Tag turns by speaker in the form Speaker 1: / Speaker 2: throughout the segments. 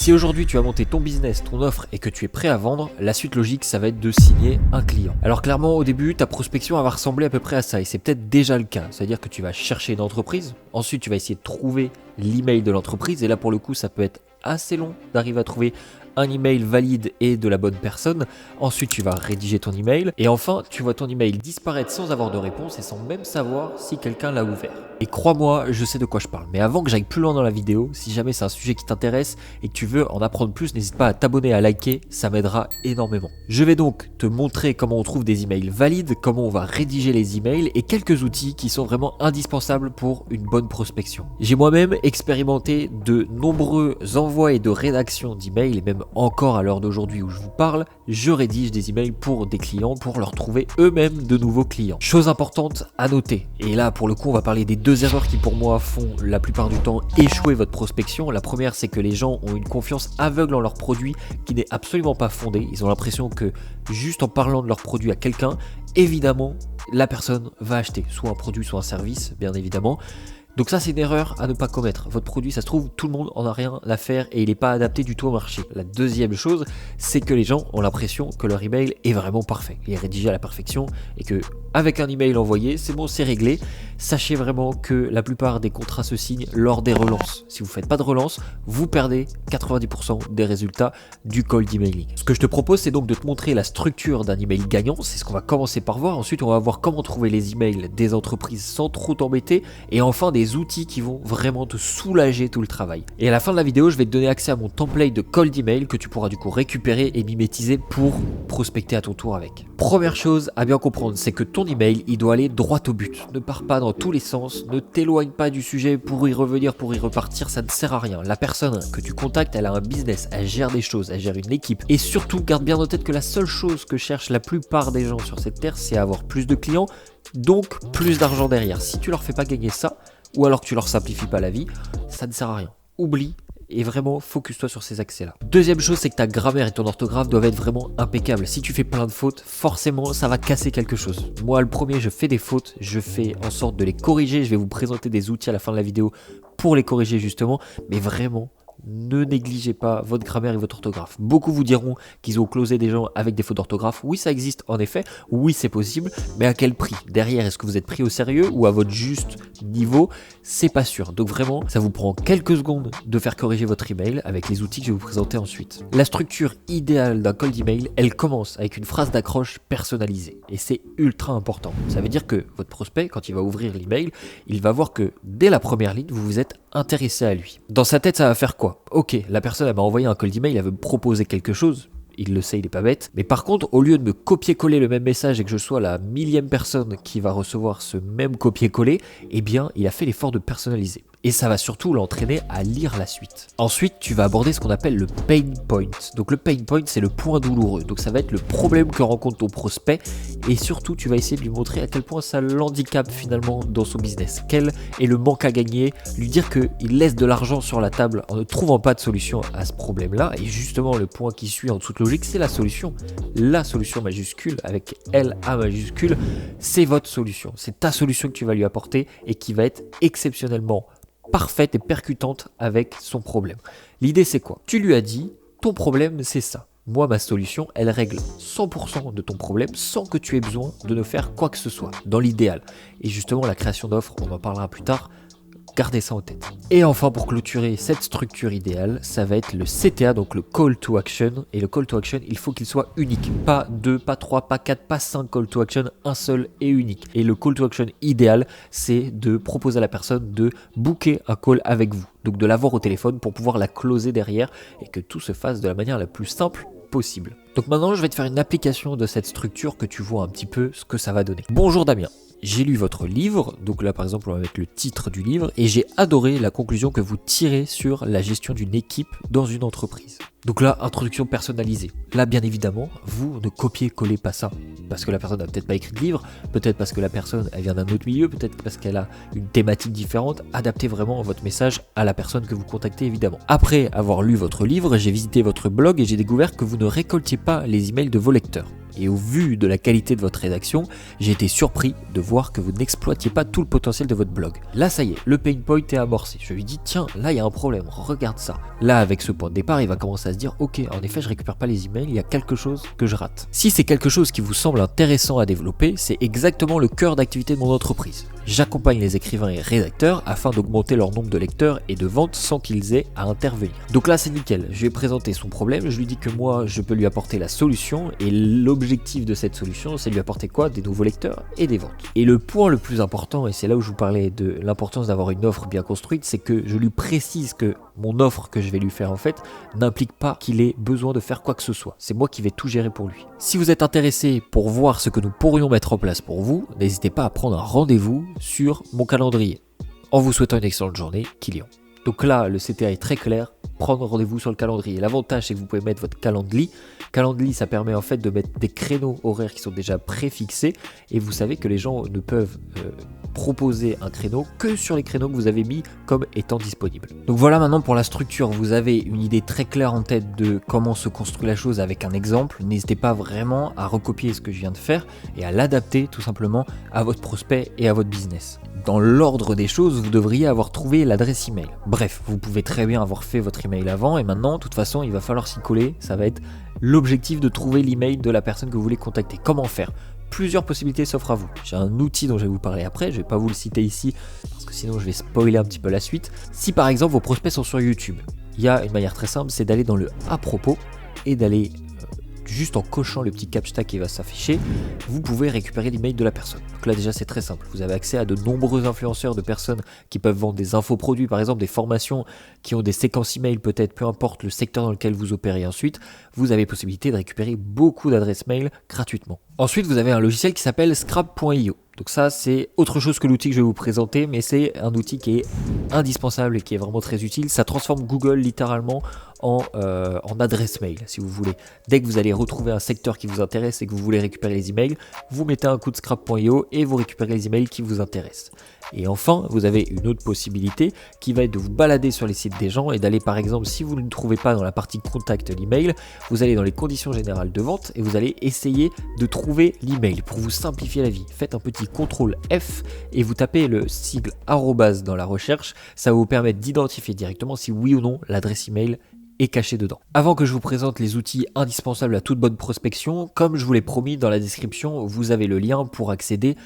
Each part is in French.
Speaker 1: Si aujourd'hui tu as monté ton business, ton offre et que tu es prêt à vendre, la suite logique ça va être de signer un client. Alors clairement au début ta prospection va ressembler à peu près à ça et c'est peut-être déjà le cas. C'est-à-dire que tu vas chercher une entreprise, ensuite tu vas essayer de trouver l'email de l'entreprise et là pour le coup ça peut être assez long d'arriver à trouver un email valide et de la bonne personne. Ensuite, tu vas rédiger ton email. Et enfin, tu vois ton email disparaître sans avoir de réponse et sans même savoir si quelqu'un l'a ouvert. Et crois-moi, je sais de quoi je parle. Mais avant que j'aille plus loin dans la vidéo, si jamais c'est un sujet qui t'intéresse et que tu veux en apprendre plus, n'hésite pas à t'abonner, à liker, ça m'aidera énormément. Je vais donc te montrer comment on trouve des emails valides, comment on va rédiger les emails et quelques outils qui sont vraiment indispensables pour une bonne prospection. J'ai moi-même expérimenté de nombreux envois et de rédaction d'emails et même encore à l'heure d'aujourd'hui où je vous parle, je rédige des emails pour des clients pour leur trouver eux-mêmes de nouveaux clients. Chose importante à noter, et là pour le coup on va parler des deux erreurs qui pour moi font la plupart du temps échouer votre prospection. La première c'est que les gens ont une confiance aveugle en leur produit qui n'est absolument pas fondée. Ils ont l'impression que juste en parlant de leur produit à quelqu'un, évidemment la personne va acheter soit un produit soit un service bien évidemment. Donc ça c'est une erreur à ne pas commettre. Votre produit, ça se trouve, tout le monde en a rien à faire et il n'est pas adapté du tout au marché. La deuxième chose, c'est que les gens ont l'impression que leur email est vraiment parfait. Il est rédigé à la perfection et que avec un email envoyé, c'est bon, c'est réglé. Sachez vraiment que la plupart des contrats se signent lors des relances. Si vous ne faites pas de relance, vous perdez 90% des résultats du cold emailing. Ce que je te propose, c'est donc de te montrer la structure d'un email gagnant. C'est ce qu'on va commencer par voir. Ensuite, on va voir comment trouver les emails des entreprises sans trop t'embêter. Et enfin, des outils qui vont vraiment te soulager tout le travail. Et à la fin de la vidéo, je vais te donner accès à mon template de cold email que tu pourras du coup récupérer et mimétiser pour prospecter à ton tour avec. Première chose à bien comprendre, c'est que ton email, il doit aller droit au but. Ne pars pas dans tous les sens, ne t'éloigne pas du sujet pour y revenir, pour y repartir, ça ne sert à rien. La personne que tu contactes, elle a un business, elle gère des choses, elle gère une équipe. Et surtout, garde bien en tête que la seule chose que cherchent la plupart des gens sur cette terre, c'est avoir plus de clients, donc plus d'argent derrière. Si tu leur fais pas gagner ça, ou alors que tu leur simplifies pas la vie, ça ne sert à rien. Oublie et vraiment focus-toi sur ces accès-là. Deuxième chose, c'est que ta grammaire et ton orthographe doivent être vraiment impeccables. Si tu fais plein de fautes, forcément, ça va casser quelque chose. Moi, le premier, je fais des fautes, je fais en sorte de les corriger. Je vais vous présenter des outils à la fin de la vidéo pour les corriger justement, mais vraiment, ne négligez pas votre grammaire et votre orthographe. Beaucoup vous diront qu'ils ont closé des gens avec des fautes d'orthographe. Oui, ça existe en effet. Oui, c'est possible. Mais à quel prix? Derrière, est-ce que vous êtes pris au sérieux ou à votre juste niveau? C'est pas sûr. Donc vraiment, ça vous prend quelques secondes de faire corriger votre email avec les outils que je vais vous présenter ensuite. La structure idéale d'un cold email, elle commence avec une phrase d'accroche personnalisée. Et c'est ultra important. Ça veut dire que votre prospect, quand il va ouvrir l'email, il va voir que dès la première ligne, vous vous êtes intéressé à lui. Dans sa tête, ça va faire quoi? Ok, la personne elle m'a envoyé un cold email, elle veut me proposer quelque chose. Il le sait, il est pas bête. Mais par contre, au lieu de me copier-coller le même message et que je sois la millième personne qui va recevoir ce même copier-coller, eh bien, il a fait l'effort de personnaliser. Et ça va surtout l'entraîner à lire la suite. Ensuite, tu vas aborder ce qu'on appelle le pain point. Donc le pain point, c'est le point douloureux. Donc ça va être le problème que rencontre ton prospect. Et surtout, tu vas essayer de lui montrer à quel point ça l'handicape finalement dans son business. Quel est le manque à gagner. Lui dire qu'il laisse de l'argent sur la table en ne trouvant pas de solution à ce problème-là. Et justement, le point qui suit en toute logique, c'est la solution. La solution majuscule, avec L-A majuscule, c'est votre solution. C'est ta solution que tu vas lui apporter et qui va être exceptionnellement parfaite et percutante avec son problème. L'idée c'est quoi? Tu lui as dit, ton problème c'est ça. Moi, ma solution, elle règle 100% de ton problème sans que tu aies besoin de ne faire quoi que ce soit, dans l'idéal. Et justement, la création d'offres, on en parlera plus tard, gardez ça en tête. Et enfin, pour clôturer cette structure idéale, ça va être le CTA, donc le Call to Action. Et le Call to Action, il faut qu'il soit unique. Pas 2, pas 3, pas 4, pas 5 Call to Action, un seul et unique. Et le Call to Action idéal, c'est de proposer à la personne de booker un call avec vous. Donc de l'avoir au téléphone pour pouvoir la closer derrière et que tout se fasse de la manière la plus simple possible. Donc maintenant, je vais te faire une application de cette structure que tu vois un petit peu ce que ça va donner. Bonjour Damien. J'ai lu votre livre, donc là par exemple on va mettre le titre du livre, et j'ai adoré la conclusion que vous tirez sur la gestion d'une équipe dans une entreprise. Donc là, introduction personnalisée. Là, bien évidemment, vous ne copiez-collez pas ça. Parce que la personne n'a peut-être pas écrit de livre, peut-être parce que la personne elle vient d'un autre milieu, peut-être parce qu'elle a une thématique différente. Adaptez vraiment votre message à la personne que vous contactez, évidemment. Après avoir lu votre livre, j'ai visité votre blog et j'ai découvert que vous ne récoltiez pas les emails de vos lecteurs. Et au vu de la qualité de votre rédaction, j'ai été surpris de voir que vous n'exploitiez pas tout le potentiel de votre blog. Là, ça y est, le pain point est amorcé. Je lui dis, tiens, là, il y a un problème, regarde ça. Là, avec ce point de départ, il va commencer à se dire, ok, en effet, je récupère pas les emails, il y a quelque chose que je rate. Si c'est quelque chose qui vous semble intéressant à développer, c'est exactement le cœur d'activité de mon entreprise. J'accompagne les écrivains et rédacteurs afin d'augmenter leur nombre de lecteurs et de ventes sans qu'ils aient à intervenir. Donc là, c'est nickel. Je lui ai présenté son problème, je lui dis que moi, je peux lui apporter la solution et l'objectif de cette solution, c'est de lui apporter quoi? Des nouveaux lecteurs et des ventes. Et le point le plus important, et c'est là où je vous parlais de l'importance d'avoir une offre bien construite, c'est que je lui précise que mon offre que je vais lui faire en fait n'implique pas qu'il ait besoin de faire quoi que ce soit. C'est moi qui vais tout gérer pour lui. Si vous êtes intéressé pour voir ce que nous pourrions mettre en place pour vous, n'hésitez pas à prendre un rendez-vous sur mon calendrier. En vous souhaitant une excellente journée, Kylian. Donc là, le CTA est très clair, prendre rendez-vous sur le calendrier. L'avantage, c'est que vous pouvez mettre votre Calendly. Calendly, ça permet en fait de mettre des créneaux horaires qui sont déjà préfixés et vous savez que les gens ne peuvent proposer un créneau que sur les créneaux que vous avez mis comme étant disponibles. Donc voilà maintenant pour la structure, vous avez une idée très claire en tête de comment se construit la chose avec un exemple. N'hésitez pas vraiment à recopier ce que je viens de faire et à l'adapter tout simplement à votre prospect et à votre business. Dans l'ordre des choses, vous devriez avoir trouvé l'adresse email. Bref, vous pouvez très bien avoir fait votre email avant et maintenant, de toute façon, il va falloir s'y coller. Ça va être l'objectif de trouver l'email de la personne que vous voulez contacter. Comment faire ? Plusieurs possibilités s'offrent à vous. J'ai un outil dont je vais vous parler après, je ne vais pas vous le citer ici parce que sinon je vais spoiler un petit peu la suite. Si par exemple vos prospects sont sur YouTube, il y a une manière très simple, c'est d'aller dans le à propos et d'aller juste en cochant le petit captcha qui va s'afficher, vous pouvez récupérer l'email de la personne. Donc là déjà c'est très simple, vous avez accès à de nombreux influenceurs de personnes qui peuvent vendre des infoproduits, par exemple des formations qui ont des séquences email peut-être, peu importe le secteur dans lequel vous opérez ensuite, vous avez possibilité de récupérer beaucoup d'adresses mail gratuitement. Ensuite vous avez un logiciel qui s'appelle Scrap.io. Donc ça c'est autre chose que l'outil que je vais vous présenter, mais c'est un outil qui est indispensable et qui est vraiment très utile. Ça transforme Google littéralement en adresse mail si vous voulez. Dès que vous allez retrouver un secteur qui vous intéresse et que vous voulez récupérer les emails, vous mettez un coup de scrap.io et vous récupérez les emails qui vous intéressent. Et enfin, vous avez une autre possibilité qui va être de vous balader sur les sites des gens et d'aller par exemple, si vous ne le trouvez pas dans la partie contact l'email, vous allez dans les conditions générales de vente et vous allez essayer de trouver l'email pour vous simplifier la vie. Faites un petit CTRL F et vous tapez le sigle arrobase dans la recherche, ça va vous permettre d'identifier directement si oui ou non l'adresse email est caché dedans. Avant que je vous présente les outils indispensables à toute bonne prospection, comme je vous l'ai promis dans la description, vous avez le lien pour accéder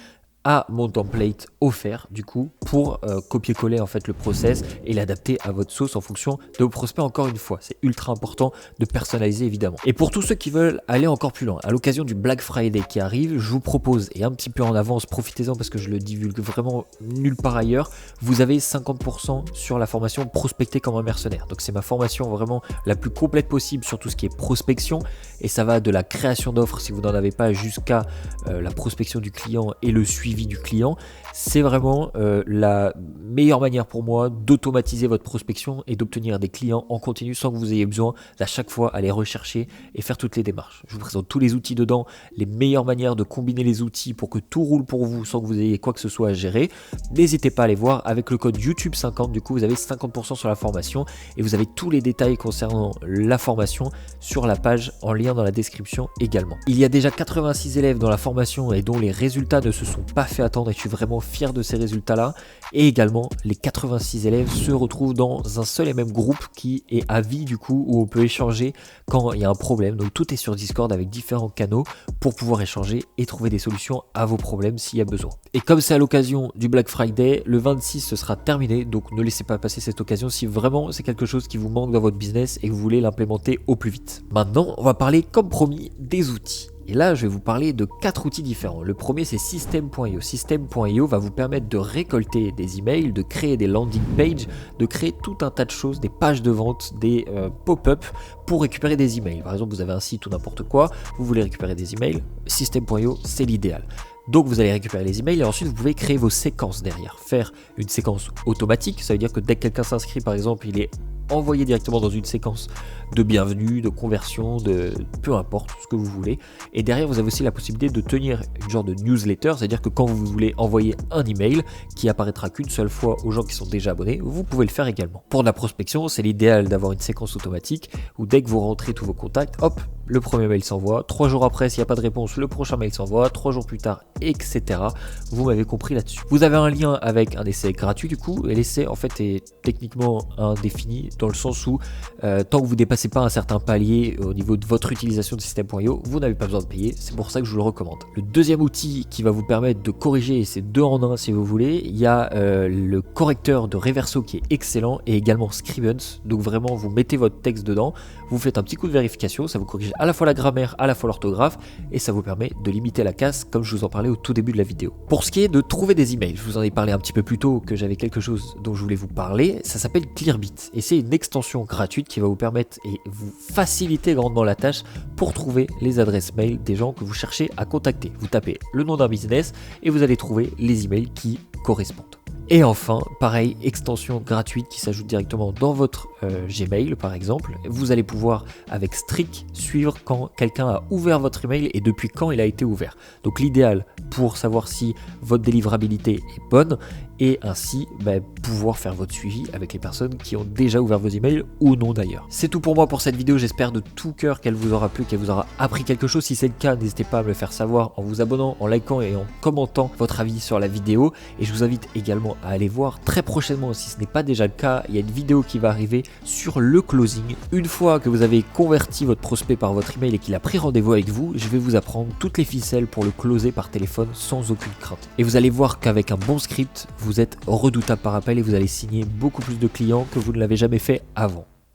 Speaker 1: à mon template offert du coup pour copier-coller en fait le process et l'adapter à votre sauce en fonction de vos prospects. Encore une fois, c'est ultra important de personnaliser évidemment. Et pour tous ceux qui veulent aller encore plus loin, à l'occasion du Black Friday qui arrive, je vous propose, et un petit peu en avance, profitez-en parce que je le divulgue vraiment nulle part ailleurs, vous avez 50% sur la formation Prospecter comme un mercenaire. Donc c'est ma formation vraiment la plus complète possible sur tout ce qui est prospection et ça va de la création d'offres si vous n'en avez pas jusqu'à la prospection du client et le suivi du client. C'est vraiment la meilleure manière pour moi d'automatiser votre prospection et d'obtenir des clients en continu sans que vous ayez besoin d'à chaque fois aller rechercher et faire toutes les démarches. Je vous présente tous les outils dedans, les meilleures manières de combiner les outils pour que tout roule pour vous sans que vous ayez quoi que ce soit à gérer. N'hésitez pas à aller voir avec le code YouTube50, du coup vous avez 50% sur la formation et vous avez tous les détails concernant la formation sur la page en lien dans la description également. Il y a déjà 86 élèves dans la formation et dont les résultats ne se sont pas fait attendre et je suis vraiment fier de ces résultats là et également les 86 élèves se retrouvent dans un seul et même groupe qui est à vie du coup où on peut échanger quand il y a un problème. Donc tout est sur Discord avec différents canaux pour pouvoir échanger et trouver des solutions à vos problèmes s'il y a besoin. Et comme c'est à l'occasion du Black Friday, le 26 ce sera terminé, donc ne laissez pas passer cette occasion si vraiment c'est quelque chose qui vous manque dans votre business et que vous voulez l'implémenter au plus vite. Maintenant on va parler comme promis des outils. Et là, je vais vous parler de 4 outils différents. Le premier, c'est System.io. System.io va vous permettre de récolter des emails, de créer des landing pages, de créer tout un tas de choses, des pages de vente, des pop-up pour récupérer des emails. Par exemple, vous avez un site ou n'importe quoi, vous voulez récupérer des emails, System.io, c'est l'idéal. Donc vous allez récupérer les emails et ensuite vous pouvez créer vos séquences derrière. Faire une séquence automatique, ça veut dire que dès que quelqu'un s'inscrit par exemple, il est envoyer directement dans une séquence de bienvenue, de conversion, de peu importe ce que vous voulez. Et derrière, vous avez aussi la possibilité de tenir une genre de newsletter, c'est-à-dire que quand vous voulez envoyer un email qui apparaîtra qu'une seule fois aux gens qui sont déjà abonnés, vous pouvez le faire également. Pour de la prospection, c'est l'idéal d'avoir une séquence automatique où dès que vous rentrez tous vos contacts, hop, le premier mail s'envoie, 3 jours après, s'il n'y a pas de réponse, le prochain mail s'envoie, 3 jours plus tard, etc. Vous m'avez compris là-dessus. Vous avez un lien avec un essai gratuit du coup, et l'essai en fait est techniquement indéfini dans le sens où tant que vous ne dépassez pas un certain palier au niveau de votre utilisation de système.io, vous n'avez pas besoin de payer, c'est pour ça que je vous le recommande. Le deuxième outil qui va vous permettre de corriger, et c'est 2 en 1 si vous voulez, il y a le correcteur de Reverso qui est excellent et également Scribens, donc vraiment vous mettez votre texte dedans, vous faites un petit coup de vérification, ça vous corrige à la fois la grammaire, à la fois l'orthographe et ça vous permet de limiter la casse comme je vous en parlais au tout début de la vidéo. Pour ce qui est de trouver des emails, je vous en ai parlé un petit peu plus tôt que j'avais quelque chose dont je voulais vous parler, ça s'appelle Clearbit et c'est une extension gratuite qui va vous permettre et vous faciliter grandement la tâche pour trouver les adresses mail des gens que vous cherchez à contacter. Vous tapez le nom d'un business et vous allez trouver les emails qui correspondent. Et enfin, pareil, extension gratuite qui s'ajoute directement dans votre Gmail par exemple. Vous allez pouvoir avec Streak suivre quand quelqu'un a ouvert votre email et depuis quand il a été ouvert. Donc l'idéal pour savoir si votre délivrabilité est bonne et ainsi pouvoir faire votre suivi avec les personnes qui ont déjà ouvert vos emails ou non d'ailleurs. C'est tout pour moi pour cette vidéo, j'espère de tout cœur qu'elle vous aura plu, qu'elle vous aura appris quelque chose. Si c'est le cas, n'hésitez pas à me le faire savoir en vous abonnant, en likant et en commentant votre avis sur la vidéo. Et je vous invite également à aller voir très prochainement, si ce n'est pas déjà le cas, il y a une vidéo qui va arriver sur le closing. Une fois que vous avez converti votre prospect par votre email et qu'il a pris rendez-vous avec vous, je vais vous apprendre toutes les ficelles pour le closer par téléphone sans aucune crainte. Et vous allez voir qu'avec un bon script, vous êtes redoutable par appel et vous allez signer beaucoup plus de clients que vous ne l'avez jamais fait avant.